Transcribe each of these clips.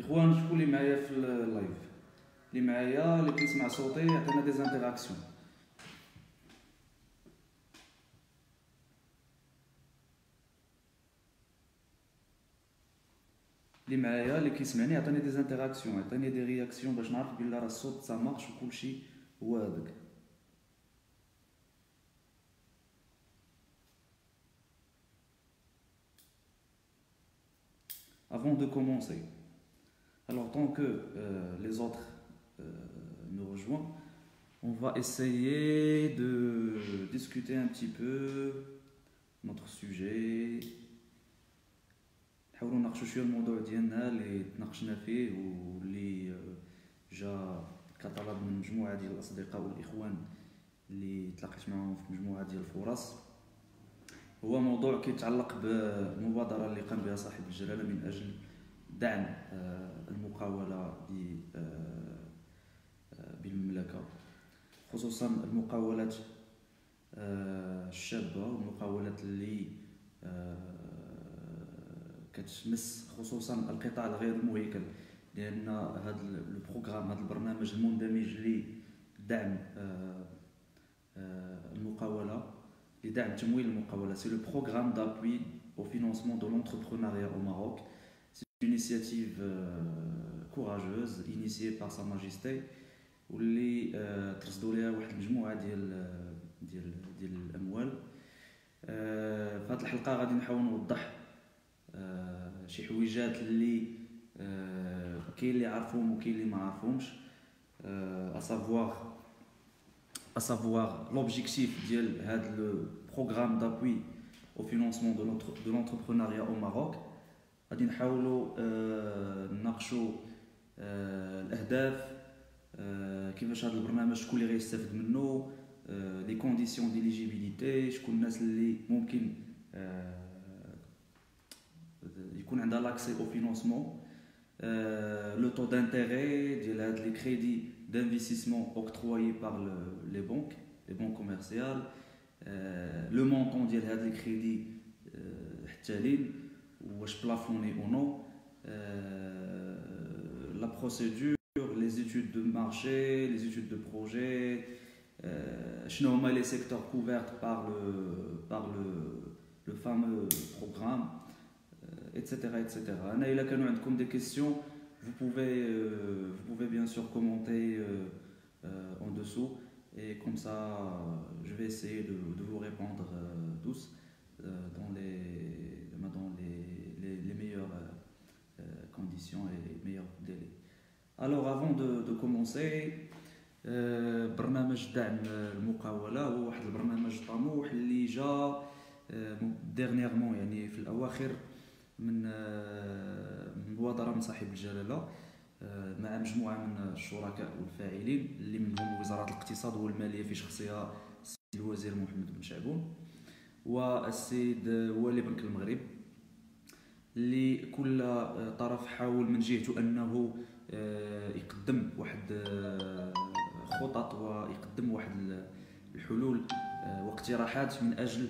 اخوان شكون اللي معايا في اللايف؟ اللي معايا اللي كيسمع صوتي يعطينا دي زانتيراكسيون. اللي معايا اللي كيسمعني يعطيني دي زانتيراكسيون، يعطيني دي رياكسيون باش نعرف بلي راه الصوت تا مارش وكلشي هو هذاك. Avant de commencer, alors tant que les autres nous rejoignent, on va essayer de discuter un petit peu notre sujet. نحاولوا نناقشوا شويه الموضوع ديالنا اللي تناقشنا فيه واللي جا كطلب من مجموعه ديال الاصدقاء والاخوان اللي تلاقيت معهم في مجموعه ديال الفرص. هو موضوع كيتعلق بمبادره اللي قام بها صاحب الجلاله من اجل دعم المقاوله بالمملكه، خصوصا المقاولات الشابه والمقاولات اللي كتمس خصوصا القطاع الغير المهيكل، لان هذا البروغرام هذا البرنامج المندمج لدعم المقاوله لدعم تمويل المقاوله. C'est le programme d'appui au financement de l'entrepreneuriat au Maroc. C'est une initiative courageuse initiée par Sa Majesté واللي ترصدوا لها واحد المجموعه ديال الاموال. في هذه الحلقه غادي نحاول نوضح شي حويجات اللي كاين اللي عارفهم وكاين اللي ما عارفهمش، à savoir l'objectif ديال هذا le programme d'appui au financement de l'entrepreneuriat au Maroc. غادي نحاولوا نناقشوا الاهداف، كيفاش هذا البرنامج شكون اللي غيستافد منه، لي كونديسيون ديليجيبيليتي، شكون الناس اللي ممكن يكون عندها لاكسي او فينانسمون، لو طو دانتيغي ديال هاد لي كريدي d'investissement octroyés par les banques commerciales, le montant ديال هاد لي كريدي حتى لين واش بلافوني او نو، la procédure, les études de marché, les études de projet, شنو هما les secteurs couverts par le fameux programme, etc. etc. أنا إلا كانوا عندكم des questions, vous pouvez bien sûr commenter en dessous, et comme ça je vais essayer de vous répondre tous dans les meilleures conditions et meilleurs délais. Alors avant de commencer, برنامج دعم المقاولة هو واحد البرنامج طموح اللي جا dernièrement يعني في الأواخر من مبادرة من صاحب الجلالة مع مجموعة من الشركاء والفاعلين اللي منهم وزارة الاقتصاد والمالية في شخصها السيد الوزير محمد بن شعبون والسيد والي بنك المغرب، اللي كل طرف حاول من جهته أنه يقدم واحد خطط ويقدم واحد الحلول واقتراحات من أجل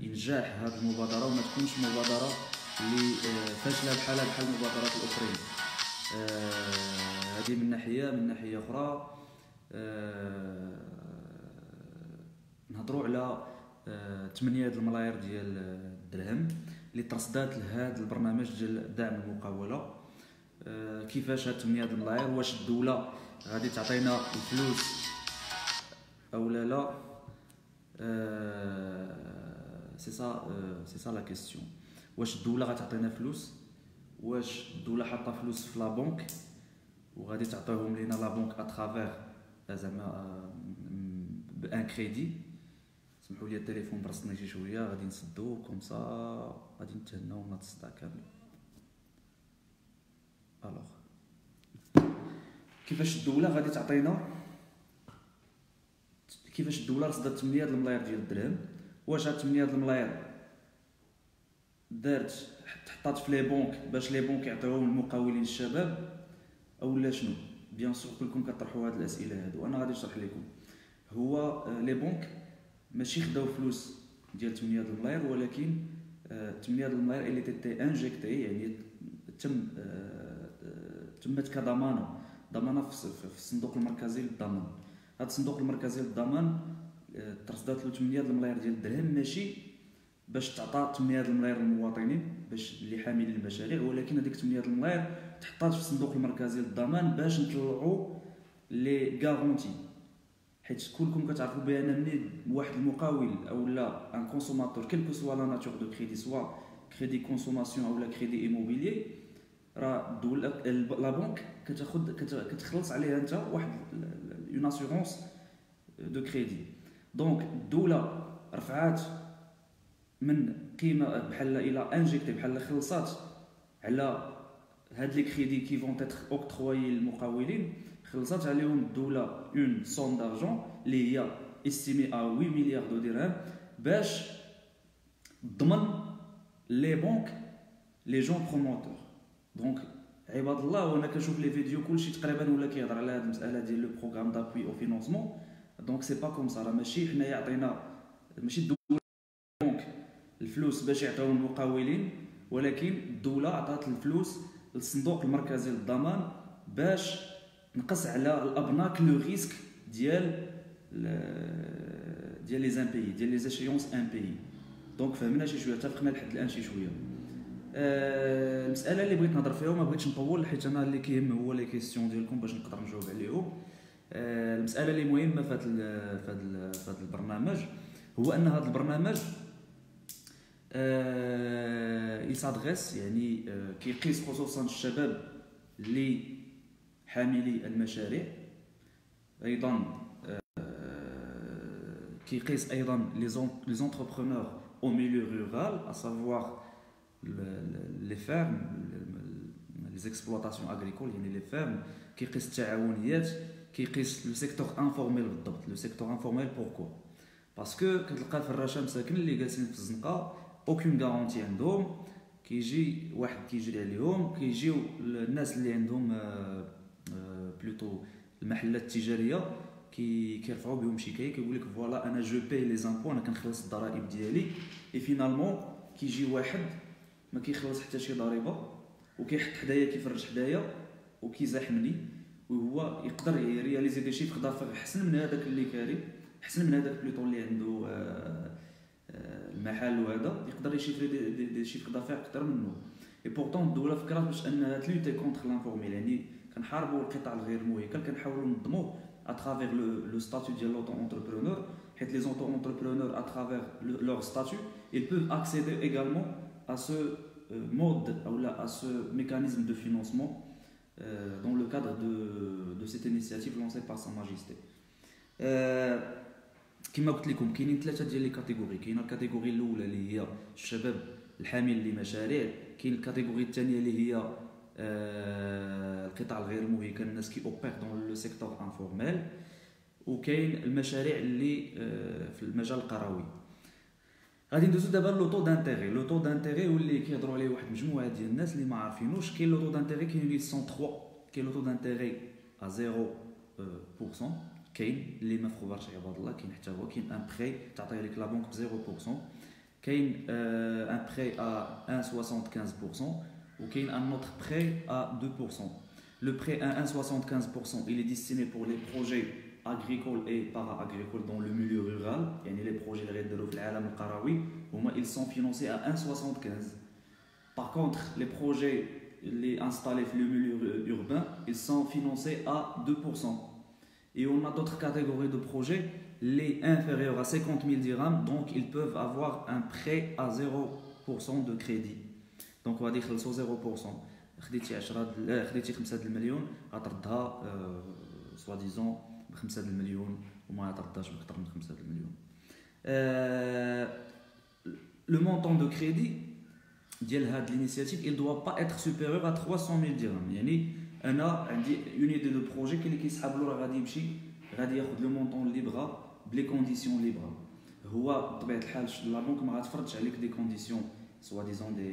إنجاح هذه المبادرة وما تكونش مبادرة اللي فاشلة بحال المبادرات الأخرين. هذه من ناحية أخرى نهضروا على 8 الملايير ديال الدرهم اللي ترصدات لهذا البرنامج ديال دعم المقاولة. كيفاش هاد 8 الملايير؟ واش الدولة غادي تعطينا الفلوس أو لا؟ سي سا لا كيسيون. واش الدولة غتعطينا فلوس؟ واش الدولة حاطه فلوس في لا بنك وغادي تعطيهم لينا لا بنك اترافير زعما بان كريدي؟ سمحوا لي التليفون برصني شي شويه، غادي نسدو كومسا غادي نتهناو من هاد الصداع كامل. الوغ كيفاش الدولة غادي تعطينا، كيفاش الدولة رصدت 8 الملايير ديال الدرهم؟ واش هاد 8 الملايير دارت تحطات في لي بنك باش لي بنك يعطيوهم المقاولين الشباب اولا شنو؟ بيان سور كلكم كطرحوا هاد الاسئله هادو، انا غادي نشرح لكم. هو لي بنك ماشي خداو فلوس ديال 8 الملايير، ولكن 8 الملايير اللي تي انجيكتي يعني تمت ضمانه في الصندوق المركزي للضمان. هذا الصندوق المركزي للضمان ترصدات له 8 الملايير ديال الدرهم، ماشي باش تعطى 8 الملايير للمواطنين باش اللي حاملين المشاريع، ولكن هذيك 8 الملايير تحطات في الصندوق المركزي للضمان باش نطلعوا لي غارونتي. حيت كلكم كتعرفوا بان ملي واحد المقاول او لا ان كونسوماتور كيلكو سوا لا ناتور دو كريدي، سوا كريدي كونسوماسيون او لا كريدي ايموبيليي، راه الدوله لا بنك كتخلص عليها انت واحد اون اسيغونس دو كريدي. دونك الدوله رفعات من قيمه بحال الى انجيكتي، بحال خلصات على هاد لي كريدي كي فون تيتر اوكترويي للمقاولين، خلصات عليهم الدوله اون سوم دارجون اللي هي استيمي ا 8 مليار دو درهم باش تضمن لي بنك لي جون بروموتور. دونك عباد الله، وانا كنشوف لي فيديو كلشي تقريبا ولا كيهضر على هاد المساله ديال لو بروغرام دابوي او فينونسمون. دونك سي با كوم سا، راه ماشي حنايا عطينا، ماشي الدوله بنك الفلوس باش يعطيو المقاولين، ولكن الدوله عطات الفلوس للصندوق المركزي للضمان باش نقص على الابناك لو ريسك ديال لي زامبيي، ديال لي زيشيونس امبيي. دونك فهمنا شي شويه، اتفقنا لحد الان شي شويه. المساله اللي بغيت نهضر فيها وما بغيتش نطول، حيت انا اللي كيهم هو لي كيسيون ديالكم باش نقدر نجاوب عليهم. المساله اللي مهمه في هذا البرنامج هو ان هذا البرنامج يسادغيس، يعني كيقيس خصوصا الشباب اللي حاملي المشاريع، ايضا كيقيس ايضا لي زونتربرونور او ميليو رورال، ا سافوار لي فيرم، لي زيكسبلوطاسيون اغريكول، يعني لي فيرم. كيقيس التعاونيات، كيقيس لو سيكتور انفورميل بالضبط. لو سيكتور انفورميل بوركو؟ باسكو كتلقى الفراشه مساكن اللي جالسين في الزنقه اوكين غارونتي عندهم، كيجي واحد كيجري عليهم، كيجيو الناس اللي عندهم بلوتو المحلات التجاريه كيرفعوا بهم شكايه، كيقول لك فوالا انا جو باي لي زامبو، انا كنخلص الضرائب ديالي، اي فينالمون كيجي واحد ما كيخلص حتى شي ضريبه وكيحط حدايا، كيفرج حدايا وكيزاحمني، وهو يقدر يرياليزي دي شيفر دافير احسن من هذاك اللي كاري، احسن من هذاك بلوتو اللي عنده المحل، وهذا يقدر يشيفري دي شيفر دافير اكثر منه. اي بورطون الدوله فكرات باش انها تلوتي كونتر لانفورميل، يعني كنحاربوا القطاع الغير المهيكل، كنحاولوا ننظموا اترافير لو ستاتut ديال لوطو اونتربرونور، حيت لي زوطو اونتربرونور اترافير لور ستاتut ils peuvent accéder également à ce mode ou là à ce mécanisme de financement dans le cadre de cette initiative lancée par Sa Majesté. كما قلت لكم كاينين ثلاثه ديال لي كاتيجوري. كاينه الكاتيجوري الاولى اللي هي الشباب الحامل لمشاريع، كاين الكاتيجوري الثانيه اللي هي القطاع الغير المهيكل، الناس كي اوبير دون لو سيكتور انفورميل، وكاين المشاريع اللي في المجال القروي. غادي ندوزو دابا لو طو دانتيغي. لو طو دانتيغي هو اللي كيهضروا عليه واحد المجموعه ديال الناس اللي ما عارفينوش. كاين لو طو دانتيغي، كاين لي 103، كاين لو طو دانتيغي ا 0%، كاين اللي ما فخبرش عباد الله، كاين حتى هو، كاين ان بري تعطيه لك لا بنك ب 0%، كاين ان بري ا 1,75%، وكاين ان اوتر بري ا 2%. Le prêt à 1,75%, il est destiné pour les projets agricoles et para-agricoles dans le milieu rural. يعني les projets اللي غيديروا في العالم القروي هما ils sont financés à 1,75. Par contre, les projets les installés dans le milieu urbain, ils sont financés à 2%. Et on a d'autres catégories de projets, les inférieurs à 50 000 dirhams, donc ils peuvent avoir un prêt à 0% de crédit. Donc on va dire 0%. خديتي 5 المليون غتردها سوا ديزون ب 5 المليون وما غتردهاش بأكثر من 5 المليون. Le montant de crédit ديال هاد l'initiative il doit pas être supérieur à 300 000 dirhams. يعني انا عندي اون ايدي دو بروجي، كاين اللي كيسحب له راه غادي يمشي غادي ياخذ لو مونطون اللي بغا بلي كونديسيون اللي بغا. هو بطبيعه الحال لا بنك ما غتفرضش عليك دي كونديسيون سوا ديزون دي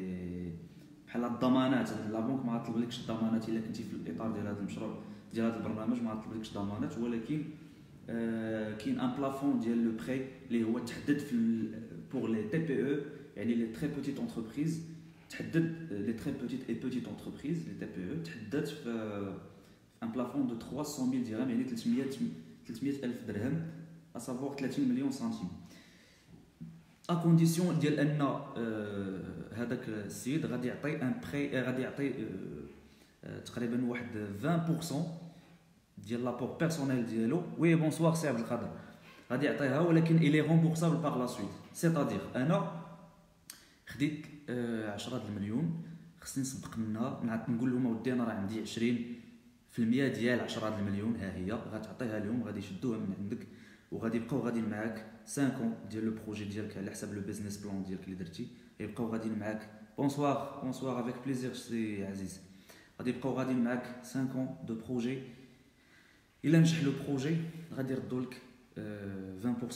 بحال الضمانات. لا بنك ما غتطلبلكش الضمانات الا كنتي في الاطار ديال هذا المشروع ديال هذا البرنامج، ما غتطلبلكش ضمانات، ولكن كاين ان بلافون ديال لو بري اللي هو تحدد في بور لي تي بي او، يعني لي تري بوتيت انتربريز، تحدد لي تري بوتيت اي بوتيت انتربريز لي تي بي او تحددت في ان بلافون دو 300,000 درهم يعني 300 الف درهم اسافوار 30 مليون سنتيم ا كونديسيون ديال ان هذاك السيد غادي يعطي ان بري غادي يعطي تقريبا واحد 20% ديال لابور بيرسونيل ديالو. وي بونسوار سي عبد القادر غادي يعطيها ولكن الي رومبورسابل باغ لا سويت. سيتادير انا خديت 10 المليون خصني نسبق منها نقول لهم اودي انا راه عندي 20% ديال 10 المليون ها هي غتعطيها لهم غادي يشدوها من عندك وغادي يبقاو غاديين معاك 5 ديال لو بروجي ديالك على حساب لو بيزنس بلان ديالك اللي درتي يبقاو غاديين معاك. بونسوار افيك بليزير سي عزيز. غادي يبقاو غاديين معاك 5 دو بروجي. الا نجح لو بروجي غادي يردوا لك 20%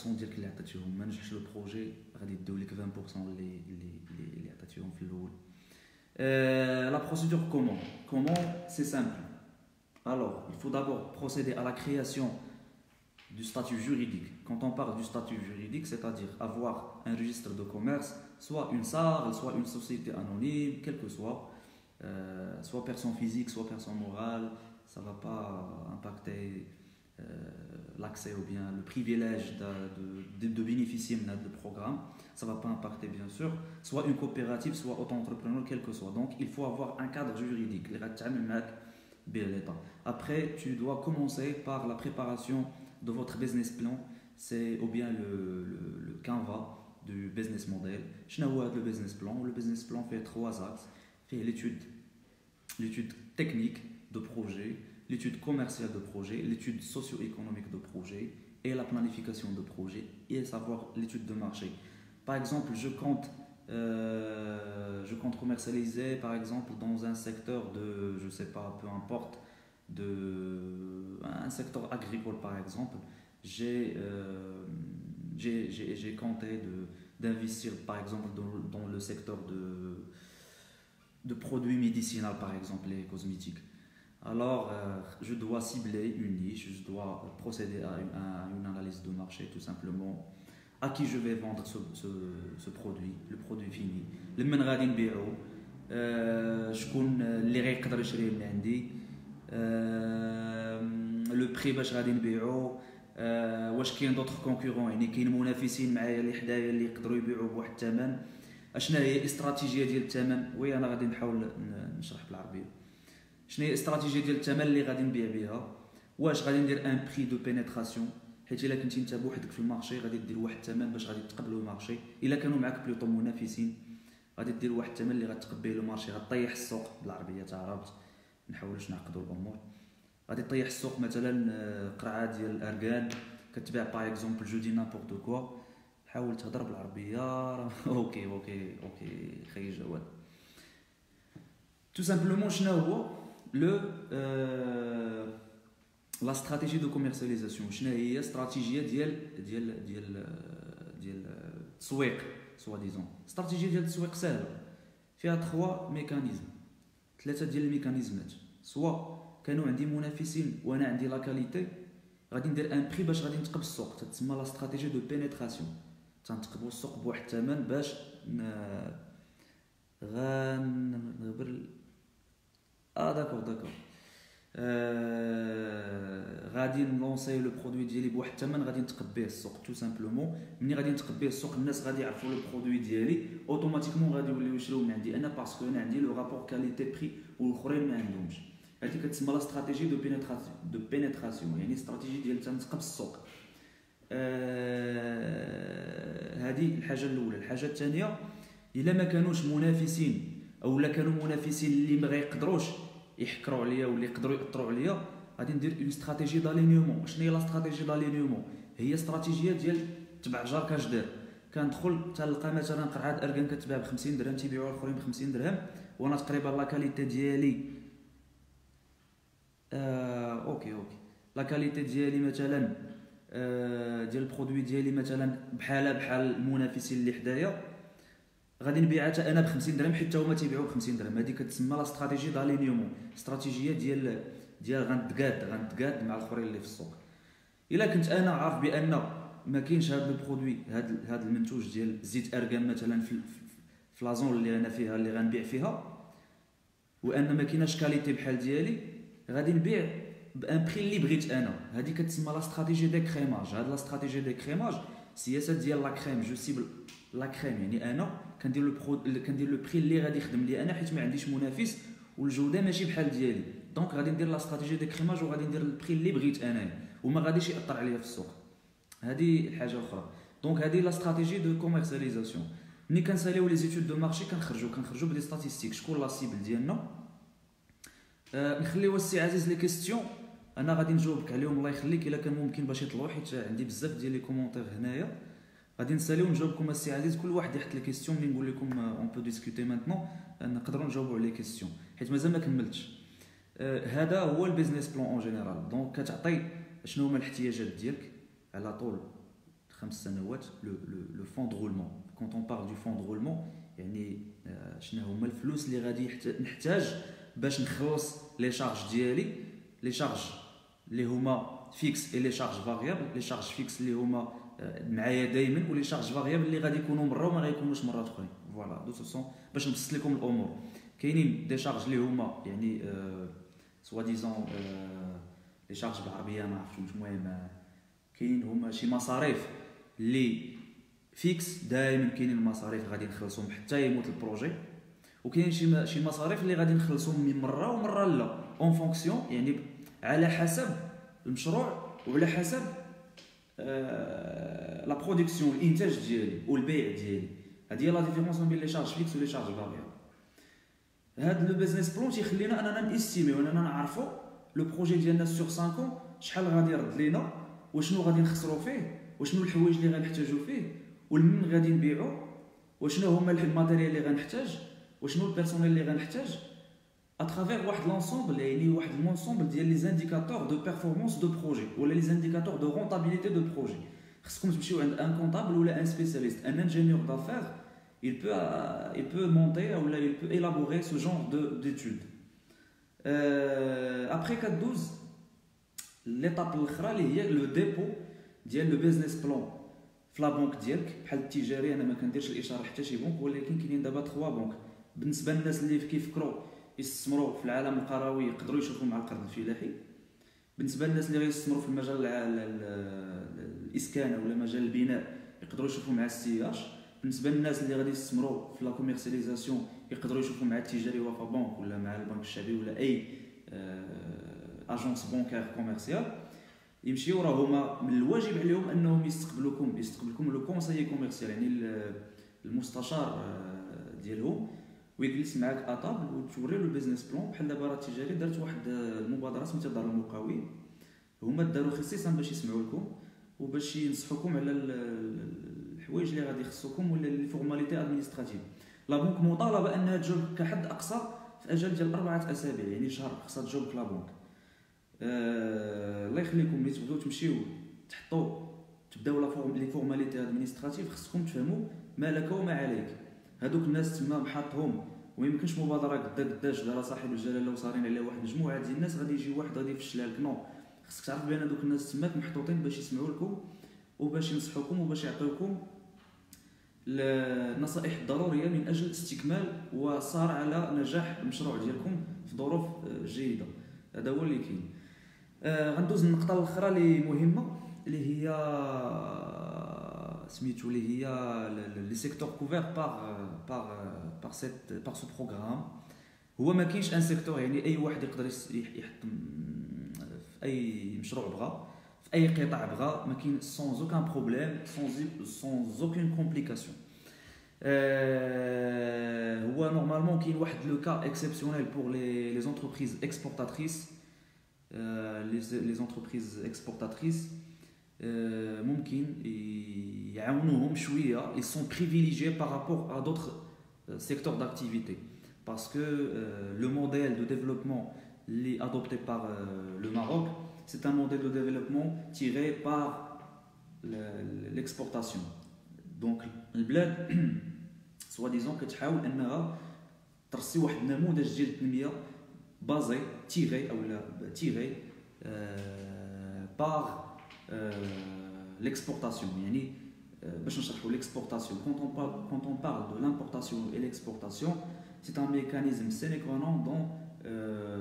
ديالك اللي عطيتيهم. ما نجحش لو بروجي غادي يديو لك 20% اللي عطيتيهم في الاول. La procédure comment c'est simple. Alors, il faut d'abord procéder à la création du statut juridique. Quand on parle du statut juridique, c'est-à-dire avoir un registre de commerce, soit une SARL, soit une société anonyme, quel que soit personne physique, soit personne morale, ça ne va pas impacter l'accès ou bien le privilège de bénéficier de programme. Ça ne va pas impacter bien sûr, soit une coopérative, soit auto-entrepreneur, quel que soit. Donc il faut avoir un cadre juridique. Après, tu dois commencer par la préparation de votre business plan, c'est ou bien le canevas du business model. Le business plan. Le business plan fait 3 axes. Fait l'étude technique de projet, l'étude commerciale de projet, l'étude socio-économique de projet et la planification de projet et savoir l'étude de marché. Par exemple, je compte commercialiser par exemple dans un secteur de, je sais pas, peu importe, un secteur agricole par exemple. J'ai compté d'investir par exemple dans le secteur de produits médicinaux par exemple, les cosmétiques. Alors, je dois cibler une niche, je dois procéder à une analyse de marché tout simplement. À qui je vais vendre ce produit, le produit fini. لمن غادي نبيعو شكون اللي غيقدر يشريه من عندي لو بري باش غادي نبيعو واش كاين دوطخ كونكورون يعني كاين منافسين معايا اللي حدايا اللي يقدروا يبيعوا بواحد الثمن. اشنا هي الاستراتيجيه ديال الثمن. وي انا غادي نحاول نشرح بالعربيه. شنو هي الاستراتيجيه ديال الثمن اللي غادي نبيع بها. واش غادي ندير ان بري دو بينيتراسيون حيت الا كنتي انت بوحدك في المارشي غادي دير واحد الثمن باش غادي تقبلوا المارشي. الا كانوا معاك بلوطو منافسين غادي دير واحد الثمن اللي غتقبل المارشي. غطيح السوق بالعربيه تعرفت نحاولوش نعقدوا الامور. غادي طيح السوق مثلا قرعه ديال الاركان كتباع باغ اكزومبل جو دي نابورت كوا. حاول تهضر بالعربيه. اوكي خي جواد. تو سامبلومون شنو هو لو لا استراتيجي دو كوميرسياليزاسيون. شنو هي استراتيجيه ديال التسويق سوا ديزون. استراتيجيه ديال التسويق سهله فيها 3 ديال الميكانيزمات. سوا كانوا عندي منافسين وانا عندي لا كاليتي غادي ندير ان بري باش غادي نتقب السوق تتسمى لا استراتيجي دو بينيتراسيون. تنتقبوا السوق بواحد الثمن باش غنغبر داكور غادي نلونسي لو برودوي ديالي بواحد الثمن غادي نتقب به السوق تو سامبلومون. ملي غادي نتقب به السوق الناس غادي يعرفوا لو برودوي ديالي اوتوماتيكمون غادي يوليو يشريو من عندي انا باسكو انا عندي لو رابور كاليتي بري والاخرين ما عندهمش. هذه كتسمى لا استراتيجي دو بينيتراسيون يعني استراتيجي ديال تنتقب السوق. هذه الحاجه الاولى. الحاجه الثانيه الا ما كانوش منافسين او لا كانوا منافسين اللي ما غيقدروش يحكروا عليا واللي يقدروا ياثروا عليا غادي ندير اون استراتيجي دالينيومون. شنو هي لا استراتيجي دالينيومون؟ هي استراتيجيه ديال تبع جار كاش دار. كندخل تلقى مثلا قرعه اركان كتباع ب 50 درهم تيبيعوها الاخرين ب 50 درهم وانا تقريبا لا كاليتي ديالي اوكي لا كاليتي ديالي مثلا ديال البرودوي ديالي مثلا بحال المنافسين اللي حدايا غادي نبيعها انا ب 50 درهم حتى هما تيبيعوا ب 50 درهم. هذه كتسمى لا استراتيجي دالينيومون. استراتيجيه ديال غنتقاد مع الاخرين اللي في السوق. الا كنت انا عارف بان ما كاينش هذا البرودوي هذا المنتوج ديال زيت ارغان مثلا في لا زون اللي انا فيها اللي غنبيع فيها، وان ما كايناش كاليتي بحال ديالي، غادي نبيع بان بري اللي بغيت انا. هذه كتسمى لا استراتيجي دي كريماج. هاد لا استراتيجي دي كريماج السياسه ديال لا كريم، جو سيبل لا كريم، يعني انا كندير لو بري اللي غادي يخدم لي انا، حيت ما عنديش منافس والجوده ماشي بحال ديالي. دونك غادي ندير لا استراتيجي دي كريماج وغادي ندير البري اللي بغيت انا وما غاديش ياثر عليا في السوق. هذه الحاجه الاخرى. دونك هذه لا استراتيجي دو كوميرسياليزاسيون. ملي كنساليو لي زيتود دو مارشي كنخرجوا بدي ستاتيستيك، شكون لا سيبل ديالنا. نخليو السي عزيز لي كيستيون، انا غادي نجاوبك عليهم الله يخليك الا كان ممكن باش يطلعوا، حيت عندي بزاف ديال لي كومونتير هنايا. غادي نساليو نجاوبكم السي عزيز، كل واحد يحط لي كيستيون ملي نقول لكم اون بو ديسكوتي مانتنون، نقدروا نجاوبوا على لي كيستيون حيت مازال ما كملتش. هذا هو البيزنس بلان اون جينيرال. دونك كتعطي شنو هما الاحتياجات ديالك على طول 5 سنوات. لو فون دو رولمون، كونط اون بارل دو فون دو رولمون يعني شنو هما الفلوس اللي غادي نحتاج باش نخلص لي شارج ديالي، لي شارج اللي هما فيكس اي لي شارج فاريابل. لي شارج فيكس اللي هما معايا دائما، ولي شارج فاريابل اللي غادي يكونوا مره وما غيكونوش مرات اخرين. فوالا دو سون باش نبسط لكم الامور. كاينين دي شارج اللي هما يعني سوا ديزون لي شارج بالعربيه ما عرفتش، المهم كاينين هما شي مصاريف اللي فيكس دائما، كاينين المصاريف غادي نخلصهم حتى يموت البروجي، وكاين شي مصاريف اللي غادي نخلصهم من مره ومره لا، اون فونكسيون يعني على حسب المشروع وعلى حسب لا برودكسيون، الانتاج ديالي والبيع ديالي. هذه هي لا ديفيرونس بين لي شارج فيكس ولي شارج فاريابل. هاد لو بيزنس بلون تيخلينا اننا نستيمي واننا نعرفوا لو بروجي ديالنا سور 5 ans شحال غادي يرد لينا، وشنو غادي نخسروا فيه، وشنو الحوايج اللي غنحتاجوا فيه، ولمن غادي نبيعوا، وشنو هما الماتيريال اللي غنحتاج، وشنو البيرسونيل اللي غنحتاج، اترافير واحد لونسومبل يعني واحد المونسومبل ديال لي زانديكاتور دو بيرفورمانس دو بروجي ولا لي زانديكاتور دو رونتابيليتي دو بروجي. خصكم تمشيو عند ان كونطابل ولا ان سبيسياليست، ان انجينيور دافير. il peut monter ou là, il peut élaborer ce genre d'études. Après 4-12, l'étape الاخرى اللي هي لو ديبو ديال لو بيزنس بلان في لا بنك ديالك. بحال التجاري انا ما كنديرش الاشاره حتى شي بنك، ولكن كاينين دابا 3 بنك بالنسبه للناس اللي كيفكروا يستثمروا في العالم القروي يقدروا يشوفوا مع القرض الفلاحي. بالنسبه للناس اللي غيستثمروا في المجال الاسكان ولا مجال البناء يقدروا يشوفوا مع السي اش. بالنسبه للناس اللي غادي يستثمروا في لا كوميرسياليزاسيون يقدروا يشوفوا مع التجاري وفا بنك ولا مع البنك الشعبي ولا اي اجونس بونكير كوميرسيال. يمشيو راه هما من الواجب عليهم انهم يستقبلكم لو كونسايي كوميرسيال يعني المستشار ديالهم، ويجلس معاك اطابل وتوري له البيزنس بلان. بحال دابا راه التجاري دارت واحد المبادره سميتها دار المقاولين، هما داروا خصيصا باش يسمعوا لكم وباش ينصحوكم على الحوايج اللي غادي يخصوكم ولا لي فورماليتي ادمينستراتيف. لا بنك مطالبه انها تجاوب كحد اقصى في اجل ديال 4 اسابيع يعني شهر خصها تجاوب لا بنك. الله يخليكم ملي تبغيو تمشيو تبداو لي فورماليتي ادمينستراتيف خصكم تفهموا ما لك وما عليك. هذوك الناس تما محطهم وما يمكنش مبادره قداش دار صاحب الجلاله وصارين عليها واحد مجموعه ديال الناس غادي يجي واحد غادي يفشلها لك. نو، خصك تعرف بان هذوك الناس تماك محطوطين باش يسمعوا لكم وباش ينصحوكم وباش يعطيوكم النصائح الضروريه من اجل استكمال وصار على نجاح المشروع ديالكم في ظروف جيده. هذا هو اللي كاين. غندوز النقطه الاخرى اللي مهمه اللي هي سميتو اللي هي لي سيكتور كوفير بار سو بروغرام. هو ما كاينش ان سيكتور يعني اي واحد يقدر يحط في اي مشروع بغا في اي قطاع بغا، ما كاين سون اوكان بروبليم سون اوكين كومبليكاسيون. هو نورمالمون كاين واحد لو كا اكسيبسيونيل بور لي زونتربريز اكسبورتاتريس. لي زونتربريز اكسبورتاتريس ممكن يعاونوهم شويه، ils sont privilégiés par rapport à d'autres secteurs d'activité parce que le modèle de développement adopté par le Maroc, c'est un modèle de développement tiré par l'exportation. Donc البلاد soi-disant كتحاول انها ترسي واحد النموذج ديال التنميه بازي تيغي او لا تيغي par l'exportation يعني باش نشرحوا l'exportation. Quand on parle de l'importation et l'exportation, c'est un mécanisme sine qua non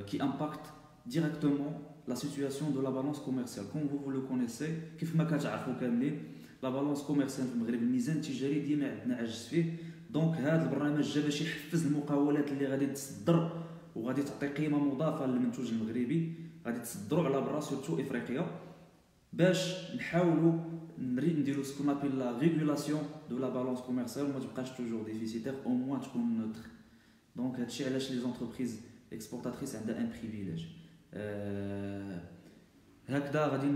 qui impacte directement la situation de la balance commerciale. Comme vous le connaissez, كيف ما كتعرفوا كاملين لا بالونس كوميرسيال في المغرب الميزان التجاري ديما عندنا عجز فيه. دونك هذا البرنامج جا باش يحفز المقاولات اللي غادي تصدر وغادي تعطي قيمه مضافه للمنتوج المغربي، غادي تصدروا على برا سورتو افريقيا، باش نحاولوا نديروا سكون ابيل لا ريغولاسيون دو لا بالونس كوميرسيال وما تبقاش توجور ديفيسيتير، او موان تكون نوتر. دونك هادشي علاش لي زونتربريز اكسبورتاتريس عندها ان بريفيليج. هكذا غادي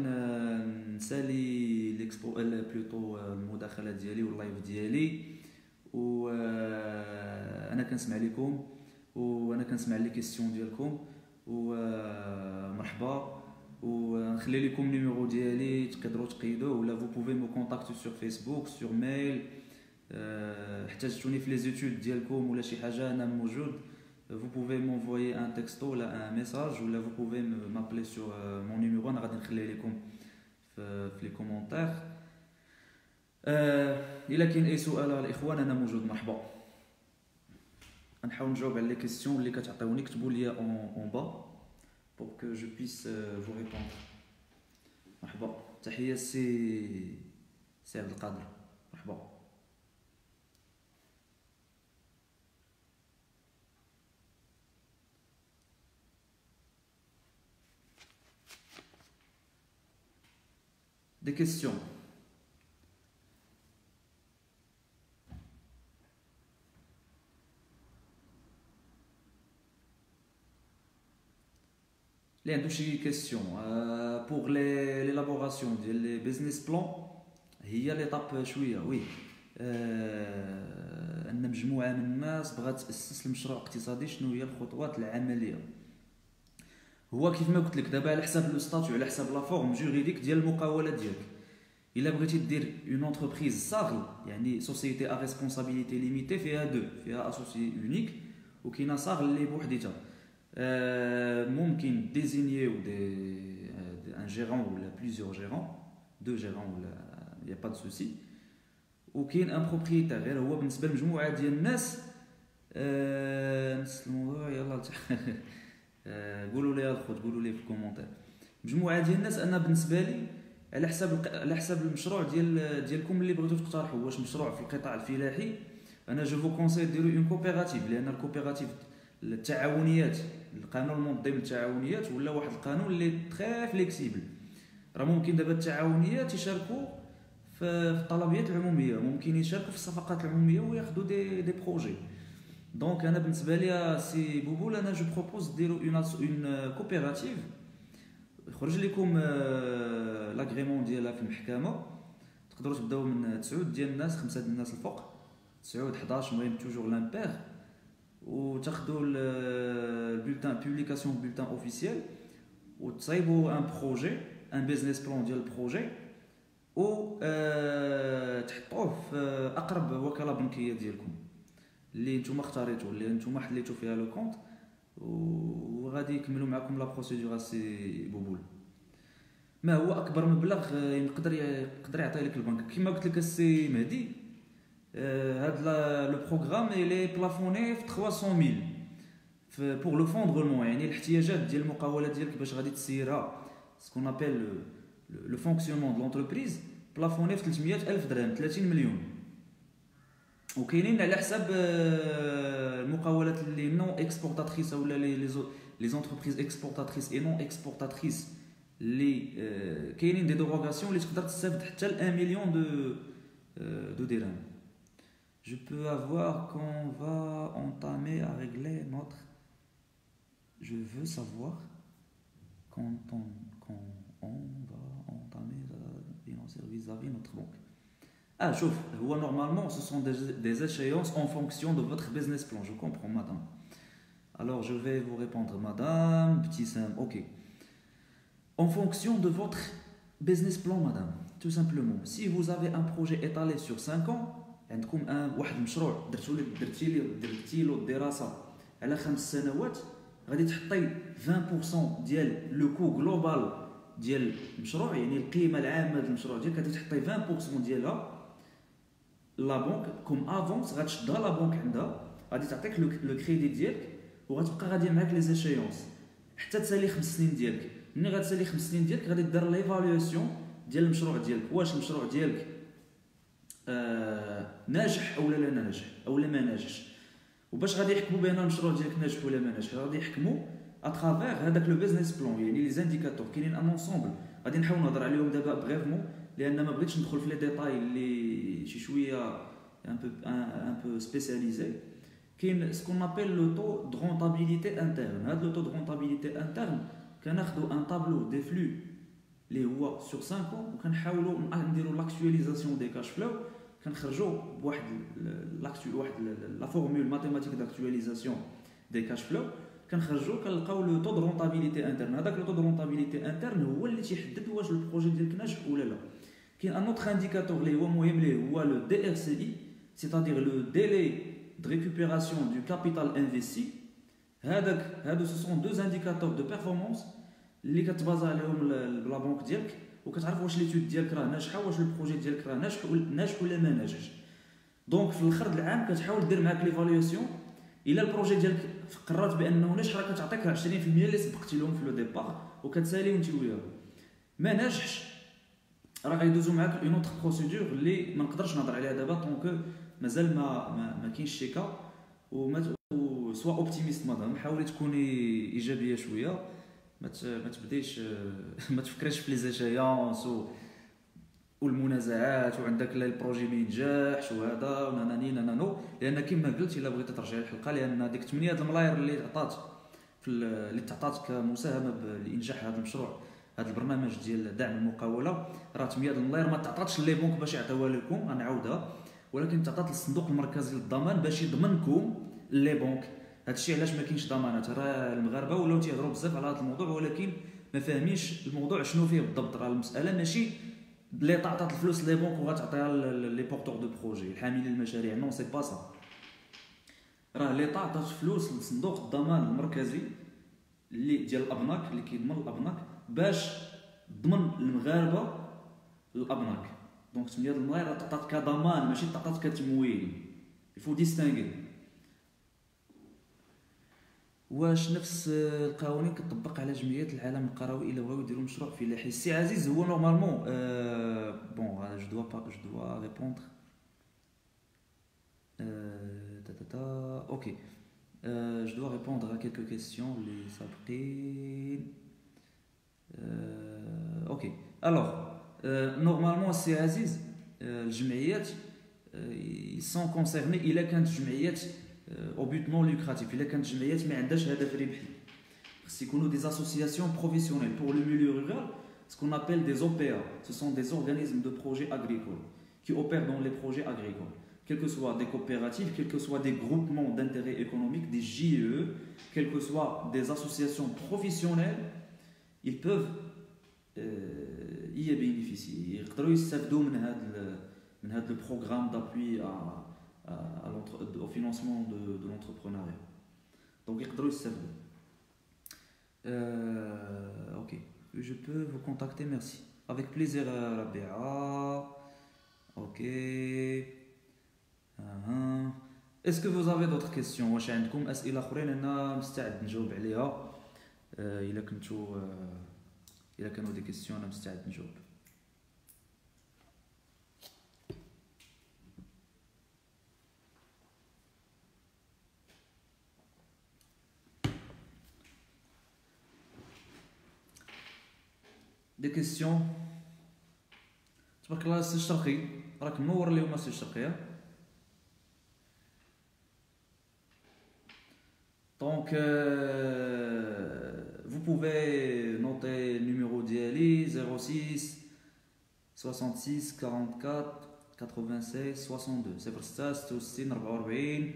نسالي ليكسبو بلوتو المداخله ديالي واللايف ديالي، و انا كنسمع لكم وانا كنسمع لي كيسيون ديالكم، ومرحبا. ونخلي لكم النيميرو ديالي تقدروا تقيدوه، ولا vous pouvez me contacter sur Facebook sur mail. احتاجتوني في لي زيتود ديالكم ولا شي حاجه انا موجود. Vous pouvez m'envoyer un texto ou un message, ou là vous pouvez m'appeler sur mon numéro. انا غادي نخليه لكم في لي كومونتير. الا كاين اي سؤال على الاخوان انا موجود. مرحبا. نحاول نجاوب على لي كيسيون اللي كتعطيوني. كتبوا لي اون با pour que je puisse vous répondre. مرحبا. تحيه سي عبد القادر. مرحبا. Des questions. Les deux questions. Pour l'élaboration des business plans, il y a l'étape شويه. Oui. أن مجموعة من الناس بغات تأسس المشروع اقتصادي. شنو هي الخطوات العملية؟ هو كيف ما قلت لك دابا على حساب لو ستاتيو، على حساب لا فورم جوريديك ديال المقاولة ديالك. الا بغيتي دير اون انتربريز صاغل، يعني سوسيتي ا ريسبونسابيلتي ليميتي، فيها دو، فيها اسوسي اونيك وكاينه صاغل اللي بوحديتها. ممكن ديزينيو ان جيرون ولا بليزيور جيرون، دو جيرون ولا يا با دو سوسي، وكاين ان بروبريتير. غير هو بالنسبه لمجموعه ديال الناس نفس الموضوع. يلا قولوا لي الخوت، قولوا لي في الكومونتير مجموعه ديال الناس. انا بالنسبه لي على حساب المشروع ديالكم اللي بغيتو تقترحوا، واش مشروع في القطاع الفلاحي، انا جو فو كونساي ديروا اون كوبيراتيف، لان الكوبيراتيف التعاونيات، القانون المنظم للتعاونيات ولا واحد القانون اللي تري فليكسيبل. راه ممكن دابا التعاونيات يشاركوا في الطلبيات العموميه، ممكن يشاركوا في الصفقات العموميه وياخذوا دي بروجي. دونك انا بالنسبه لي سي بوبول، انا جو بروبوز ديروا اون كوبيراتيف، يخرج لكم لاغريمون ديالها في المحكمه. تقدروا تبداو من 9 ديال الناس، 5 ديال الناس الفوق، 9 11 المهم توجور لامبير، وتاخذوا البولتان بوبليكاسيون بولتان اوفيسيال، وتصايبوا ان بروجي، ان بيزنس بلان ديال البروجي، و تحطوه في اقرب وكاله بنكيه ديالكم اللي نتوما اختاريتو، اللي نتوما حليتو فيها لو كونط، وغادي يكملوا معكم لا بروسيدور. سي بوبول، ما هو اكبر مبلغ يقدر يعطي لك البنك؟ كما قلت لك السي مهدي، هذا لو بروغرام اللي بلافوني في 300,000 بور لو فوندرمون، يعني الاحتياجات ديال المقاولات ديالك باش غادي تسيرها، سكون ابل لو فونكسيونمون دو لونتربريز، بلافوني في 300,000 درهم، 30 مليون. وكاينين على حساب المقاولات اللي نون اكسبورتاتريس ولا لي زونتربريز اكسبورتاتريس اي نون اكسبورتاتريس، اللي كاينين دي دوغاسيون اللي تقدر تستافد حتى ل 1 مليون دو درهم. Je peux avoir qu'on va entamer à régler notre. Je veux savoir quand on va entamer à financer vis-à-vis notre banque. Ah, chauffe. Normalement, ce sont des échéances en fonction de votre business plan. Je comprends, madame. Alors, je vais vous répondre, madame. Petit simple, ok. En fonction de votre business plan, madame. Tout simplement. Si vous avez un projet étalé sur 5 ans, عندكم واحد المشروع درتي له الدراسه على 5 سنوات، غادي تحطي 20% ديال لو كو غلوبال ديال المشروع، يعني القيمه العامه ديال المشروع ديالك غادي تحطي 20% ديالها لا بنك كوم افونس غتشدها لا بنك عندها، غادي تعطيك لو كريدي ديالك وغتبقى غادي معاك لي زيشيونس حتى تسالي 5 سنين ديالك. ملي غتسالي 5 سنين ديالك غادي دير ليفاليواسيون ديال المشروع ديالك، واش المشروع ديالك ناجح او لا ناجح او لا ما ناجحش. وباش غادي يحكموا بان المشروع ديالك ناجح ولا ما ناجح، غادي يحكموا اترافير هذاك لو بيزنس بلان، يعني لي زانديكاتور كاينين ان اونسومبل غادي نحاول نهضر عليهم دابا بريفمون، لان ما بغيتش ندخل في لي ديتاي اللي شي شويه ان بو سبيسياليزي. كاين سكون ابل لو تو دو رونطابيليتي انترن. هذا لو تو دو رونطابيليتي انترن كناخذوا ان طابلو دي فلو اللي هو سور 5 ans وكنحاولوا نديروا لاكtualisation دي كاش فلو، كنخرجوا بواحد واحد لا فورمول ماتيماتيك داكtualisation دي كاش فلو، كنخرجوا كنلقاو لو تو دو رونطابيليتي انترن. هذاك لو تو دو رونطابيليتي انترن هو اللي تيحدد واش البروجي ديالك ناجح ولا لا. كاين ان اوتر انديكاتور اللي هو مهم اللي هو لو دي ار سي اي، سيتادير لو ديلي de récupération du capital investi. هادو ce sont deux indicateurs de performance اللي كتبازا عليهم لا بنك ديالك، وكتعرف واش ليتود ديالك راه ناجحه، واش البروجي ديالك راه ناجح ولا ما ناجحش. دونك في الاخر العام كتحاول دير معاك ليفاليواسيون. الا البروجي ديالك قررت بانه ناجح راه كتعطيك 20% اللي سبقتي لهم في لو ديبار وكتسالي وانت وياهم. ما ناجحش راه غيدوزو معاك اون اوتر بروسيدور اللي ما نقدرش نهضر عليها دابا طونكو مازال ما كاينش شيكا. سوا اوبتيميست مدام، حاولي تكوني ايجابيه شويه، ما تبديش ما تفكريش في لي زيشيونس والمنازعات وعندك لا البروجي ما ينجحش وهذا وناناني نانانو. لان كما قلت الا بغيتي ترجعي الحلقه، لان ديك 8 الملاير اللي عطات اللي تعطات كمساهمه لانجاح هذا المشروع، هذا البرنامج ديال دعم المقاوله، راه 8 الملاير ما تعطاتش لي بنك باش يعطيوها لكم، غنعاودها، ولكن تعطات للصندوق المركزي للضمان باش يضمنكم لي بنك. هادشي علاش ما كاينش ضمانات. راه المغاربه ولاو تيهضروا بزاف على هذا الموضوع، ولكن ما فاهمينش الموضوع شنو فيه بالضبط. راه المساله ماشي لي تعطات الفلوس لي بنك وغتعطيها لي بورتور دو بروجي الحاملين المشاريع، نو سي با سا. راه لي تعطات فلوس لصندوق الضمان المركزي اللي ديال الابناك اللي كيضمن الابناك باش ضمن المغاربه الابناك. دونك 8 الملاير تعطات كضمان ماشي تعطات كتمويل، يفو ديستانغي. واش نفس القوانين كتطبق على جمعيات العالم القروي الا بغاو يديروا مشروع فلاحي؟ السي عزيز هو نورمالمون بون جو دوا ريبوندر اوكي جو دوا ريبوندر à quelques questions اللي سابقين. اوكي الوغ نورمالمون السي عزيز الجمعيات يسون كونسيرني الا كانت جمعيات au but non lucratif. الا كانت جمعيات ما عندهاش هدف ربحي، خص يكونوا des associations professionnelles. pour le milieu rural, ce qu'on appelle des OPA, ce sont des organismes de projets agricoles qui opèrent dans les projets agricoles, quels que soient des coopératives, quels que soient des groupements d'intérêt économique, des JE, quelles que soient des associations professionnelles, ils peuvent y bénéficier. يقدروا يستافدوا من هذا le programme d'appui au financement de l'entrepreneuriat. Donc يقدروا يستافدوا. Ok, je peux vous contacter, merci. Avec plaisir Rabia. Ok. Est-ce que vous avez d'autres questions؟ واش عندكم أسئلة أخرين؟ أنا مستعد نجاوب عليها. إلا كانوا دي كيسيون أنا مستعد نجاوب. دي كيسيون. تبارك الله السي الشرقي، راك منور اليوم السي الشرقي. Donc vous pouvez noter le numéro d'IALI 06 66 44 96 62 06 66 44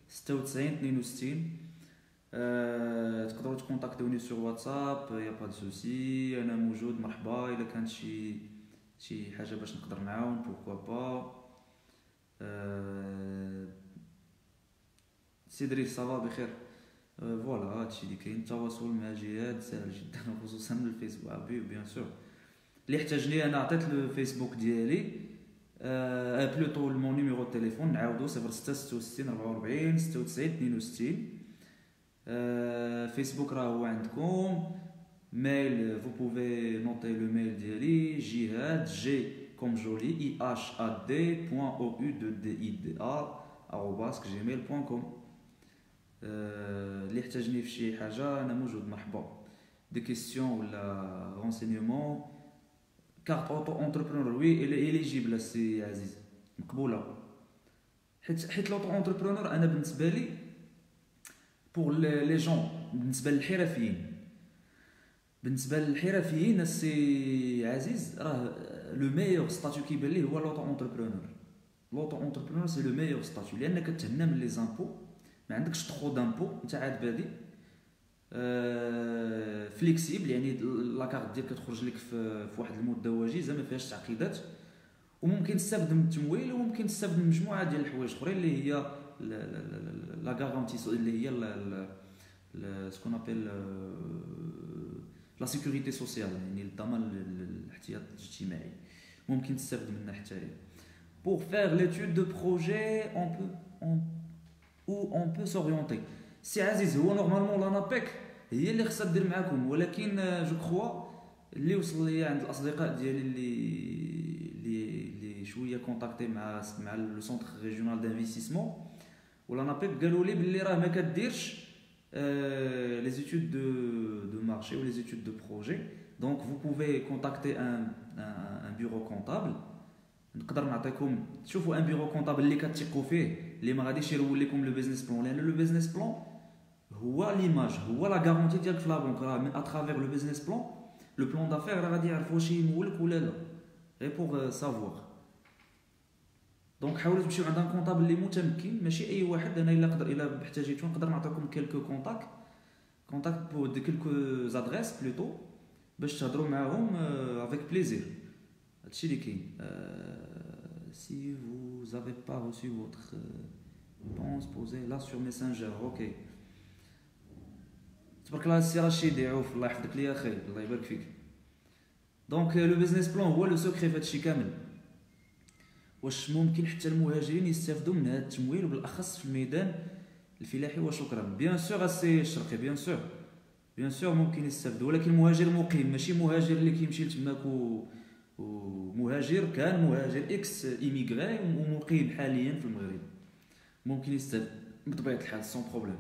96 62. تقدروا تكونتاكتوني سور واتساب، يا با دو سوسي، انا موجود مرحبا. الا كانت شي حاجه باش نقدر نعاون بوركوا با. سيدري صافا بخير. فوالا هادشي اللي كاين. التواصل مع جهاد سهل جدا خصوصا الفيسبوك. بيان سور اللي احتاجني انا عطيت الفيسبوك ديالي بلوتو mon numéro de téléphone نعاودو 0666 44 96 62. فيسبوك راه هو عندكم. ميل vous pouvez noter le mail ديالي jihad g comme joli ihad.ou2dida@gmail.com. اللي احتاجني في شي حاجه انا موجود، مرحبا. دي كيسيون ولا رونسينيومون. كارت اوتو اونتربرونور وي اليجيبل السي عزيز، مقبوله. حيت لوطو اونتربرونور انا بالنسبه لي بور لي جون، بالنسبه للحرفيين السي عزيز راه لو ميور ستاتيو كيبان ليه هو لوطو اونتربرونور. لوطو اونتربرونور سي لو ميور ستاتيو لانك كتهنى من لي زامبو، ما عندكش تخو دامبو، انت عاد بادي فليكسيبل، يعني لاكارت ديالك كتخرج لك في واحد المده وجيزه ما فيهاش تعقيدات، وممكن تستافد من التمويل وممكن تستافد من مجموعه ديال الحوايج اخرين اللي هي لا غارونتي، اللي هي سكون ابل لا سيكوريتي سوسيال، يعني الضمان الاحتياط الاجتماعي، ممكن تستافد منها حتى هي. pour faire l'étude de projet on peut s'orienter. سي عزيز هو نورمالمون لانابيك هي اللي خصها دير معاكم، ولكن جو كخوا اللي وصل لي عند الاصدقاء ديالي اللي شويه كونتاكتي مع لو سونتر ريجيونال دانفيستيسمون ولانابيك، قالوا لي باللي راه ما كديرش لي زيتود دو مارشي و لي زيتود دو بروجي. دونك vous pouvez contacter un bureau comptable. نقدر نعطيكم تشوفوا ان بيرو كونطابل اللي كتثقوا فيه، اللي ما غاديش يرول لكم لو بيزنس بلان، لان لو بيزنس بلان هو ليماج، هو لا غارونتي ديالك في لا بنك. راه من اترافير لو بيزنس بلان، لو بلان دافير راه غادي يعرف واش يمولك ولا لا، غير بوغ سافوار. دونك حاولوا تمشيو عند ان كونطابل اللي متمكن، ماشي اي واحد. انا الا احتاجيتو نقدر نعطيكم كيلكو كونتاكت بو دي كيلكو زادريس بلوتو باش تهضروا معاهم افيك بليزير. هادشي اللي كاين. Si vous n'avez pas reçu votre réponse, posez-la sur Messenger. Ok. تبارك الله السي رشيد يعوف، الله يحفظك لي اخي، الله يبارك فيك. دونك لو بيزنس بلان هو لو سوكري في هادشي كامل. واش ممكن حتى المهاجرين يستافدوا من هذا التمويل وبالاخص في الميدان الفلاحي؟ وشكرا. بيان سور السي الشرقي، بيان سور ممكن يستافدوا، ولكن مهاجر مقيم، ماشي مهاجر اللي كيمشي لتماك ومهاجر كان مهاجر اكس ايميغري ومقيم حاليا في المغرب، ممكن يستافد بطبيعه الحال سون بروبليم.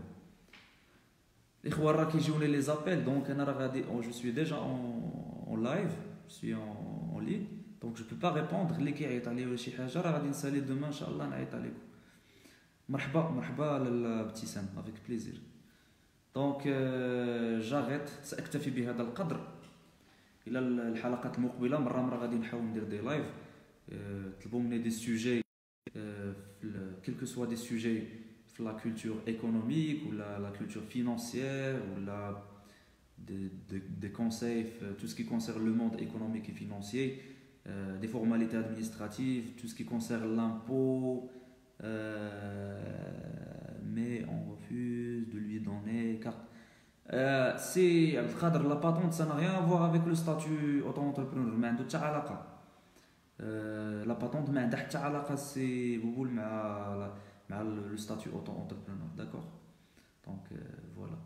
الاخوان راه كيجيوني لي زابيل، دونك انا راه غادي جو سوي ديجا اون لايف، جو سوي اون لين، دونك جو بو با ريبوندر. اللي كيعيط عليا ولا شي حاجه راه غادي نسالي دوما ان شاء الله نعيط عليكم. مرحبا للابتسام افيك بليزير. دونك جاغيت، ساكتفي بهذا القدر. الى الحلقات المقبله مره غادي نحاول ندير دي لايف. طلبوا مني دي سوجي كلكو سوا دي سوجي في لا كولتور ايكونوميك ولا لا كولتور فينانسيير ولا des conseils tout ce qui concerne le monde économique et financier, des formalités administratives, tout ce qui concerne l'impôt, mais on refuse de lui donner carte. سي عبد القادر، لا باتونت سا n'a rien à voir avec le statut auto-entrepreneur، ما عنده حتى علاقه. لا باتونت ما عندها حتى علاقه سي بقول مع لو statut auto-entrepreneur. داكوغ. دونك فوالا.